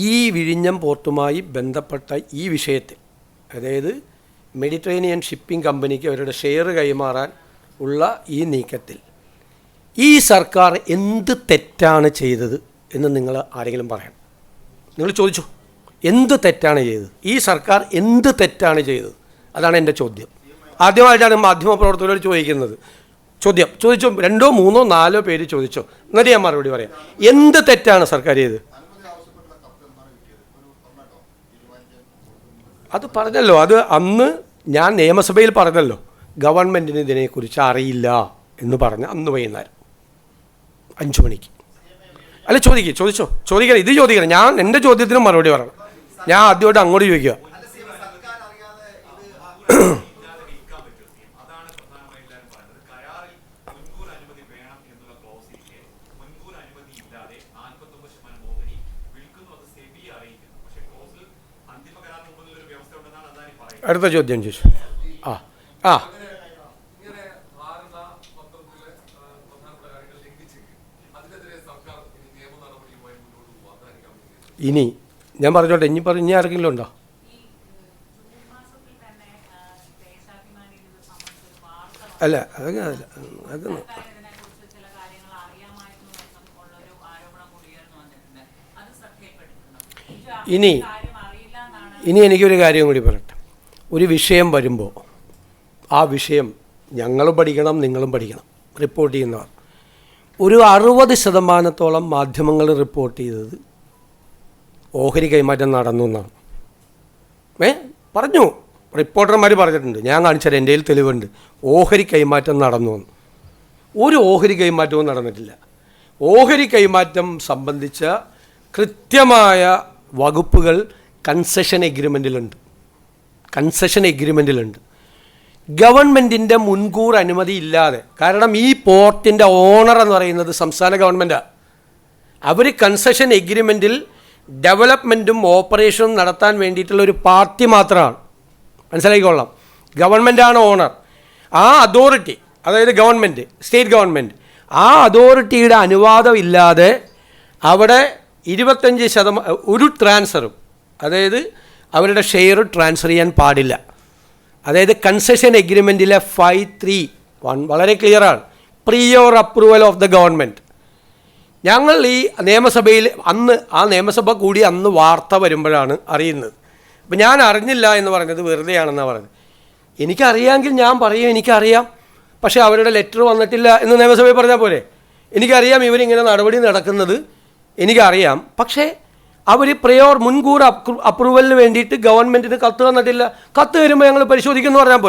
ഈ വിഴിഞ്ഞം പോർട്ടുമായി ബന്ധപ്പെട്ട ഈ വിഷയത്തിൽ, അതായത് മെഡിറ്ററേനിയൻ ഷിപ്പിംഗ് കമ്പനിക്ക് അവരുടെ ഷെയർ കൈമാറാൻ ഉള്ള ഈ നീക്കത്തിൽ ഈ സർക്കാർ എന്ത് തെറ്റാണ് ചെയ്തത് എന്ന് നിങ്ങൾ ആരെങ്കിലും പറയണം. നിങ്ങൾ ചോദിച്ചു, എന്ത് തെറ്റാണ് ചെയ്തത്? ഈ സർക്കാർ എന്ത് തെറ്റാണ് ചെയ്തത്? അതാണ് എൻ്റെ ചോദ്യം. ആദ്യമായിട്ടാണ് മാധ്യമപ്രവർത്തകരോട് ചോദിക്കുന്നത്. ചോദിച്ചോ, 2, 3, 4 പേര് ചോദിച്ചോ, എന്നിട്ട് ഞാൻ മറുപടി പറയാം. എന്ത് തെറ്റാണ് സർക്കാർ ചെയ്തത്? അത് പറഞ്ഞല്ലോ, അത് അന്ന് ഞാൻ നിയമസഭയിൽ പറഞ്ഞല്ലോ, ഗവൺമെൻറ്റിന് ഇതിനെക്കുറിച്ച് അറിയില്ല എന്ന് പറഞ്ഞ അന്ന് വൈകുന്നേരം 5 മണിക്ക്. അല്ല, ചോദിക്കണം, ഇത് ചോദിക്കണം. ഞാൻ എൻ്റെ ചോദ്യത്തിന് മറുപടി പറയണം. ഞാൻ ആദ്യമായിട്ട് അങ്ങോട്ട് ചോദിക്കുക. അടുത്ത ചോദ്യം ചോദിച്ചു. ഇനി ഞാൻ പറഞ്ഞോട്ടെ, ഇനി ആർക്കെങ്കിലും ഉണ്ടോ? അല്ല, അതൊന്നും ഇനി എനിക്കൊരു കാര്യം കൂടി പറയട്ടെ. ഒരു വിഷയം വരുമ്പോൾ ആ വിഷയം ഞങ്ങളും പഠിക്കണം, നിങ്ങളും പഠിക്കണം. റിപ്പോർട്ട് ചെയ്യുന്നവർ ഒരു 60% മാധ്യമങ്ങൾ റിപ്പോർട്ട് ചെയ്തത് ഓഹരി കൈമാറ്റം നടന്നു എന്നാണ്. പറഞ്ഞു, റിപ്പോർട്ടർമാർ പറഞ്ഞിട്ടുണ്ട്. ഞാൻ കാണിച്ചാൽ എൻ്റെ കയ്യിൽ തെളിവുണ്ട്. ഓഹരി കൈമാറ്റം നടന്നു എന്ന്. ഒരു ഓഹരി കൈമാറ്റവും നടന്നിട്ടില്ല. ഓഹരി കൈമാറ്റം സംബന്ധിച്ച കൃത്യമായ വകുപ്പുകൾ കൺസെഷൻ എഗ്രിമെൻറ്റിലുണ്ട്. ഗവൺമെൻറ്റിൻ്റെ മുൻകൂർ അനുമതി ഇല്ലാതെ, കാരണം ഈ പോർട്ടിൻ്റെ ഓണർ എന്ന് പറയുന്നത് സംസ്ഥാന ഗവൺമെൻറ്റാണ്. അവർ കൺസെഷൻ എഗ്രിമെൻറ്റിൽ ഡെവലപ്മെൻറ്റും ഓപ്പറേഷനും നടത്താൻ വേണ്ടിയിട്ടുള്ള ഒരു പാർട്ടി മാത്രമാണ്. മനസ്സിലാക്കിക്കൊള്ളാം. ഗവൺമെൻറ്റാണ് ഓണർ. ആ അതോറിറ്റി, അതായത് ഗവൺമെൻറ്, സ്റ്റേറ്റ് ഗവൺമെൻറ്, ആ അതോറിറ്റിയുടെ അനുവാദം ഇല്ലാതെ അവിടെ 25% ഒരു ട്രാൻസ്ഫറും, അതായത് അവരുടെ ഷെയർ ട്രാൻസ്ഫർ ചെയ്യാൻ പാടില്ല. അതായത് കൺസെഷൻ എഗ്രിമെൻറ്റിലെ 5.3.1 വളരെ ക്ലിയറാണ്. Prior approval of the government. ഞങ്ങൾ ഈ നിയമസഭയിൽ ആ നിയമസഭ കൂടി അന്ന് വാർത്ത വരുമ്പോഴാണ് അറിയുന്നത്. അപ്പം ഞാൻ അറിഞ്ഞില്ല എന്ന് പറഞ്ഞത് വെറുതെയാണെന്നാണ് പറഞ്ഞത്. എനിക്കറിയാമെങ്കിൽ ഞാൻ പറയും എനിക്കറിയാം, പക്ഷേ അവരുടെ ലെറ്റർ വന്നിട്ടില്ല എന്ന് നിയമസഭയിൽ പറഞ്ഞാൽ പോരെ. എനിക്കറിയാം ഇവരിങ്ങനെ നടപടി നടക്കുന്നത്, എനിക്കറിയാം. പക്ഷേ അവർ മുൻകൂർ അപ്രൂവലിന് വേണ്ടിയിട്ട് ഗവൺമെൻറ്റിന് കത്ത് തന്നിട്ടില്ല. കത്ത് വരുമ്പോൾ ഞങ്ങൾ പരിശോധിക്കുമെന്ന് പറഞ്ഞാൽ പോരെ.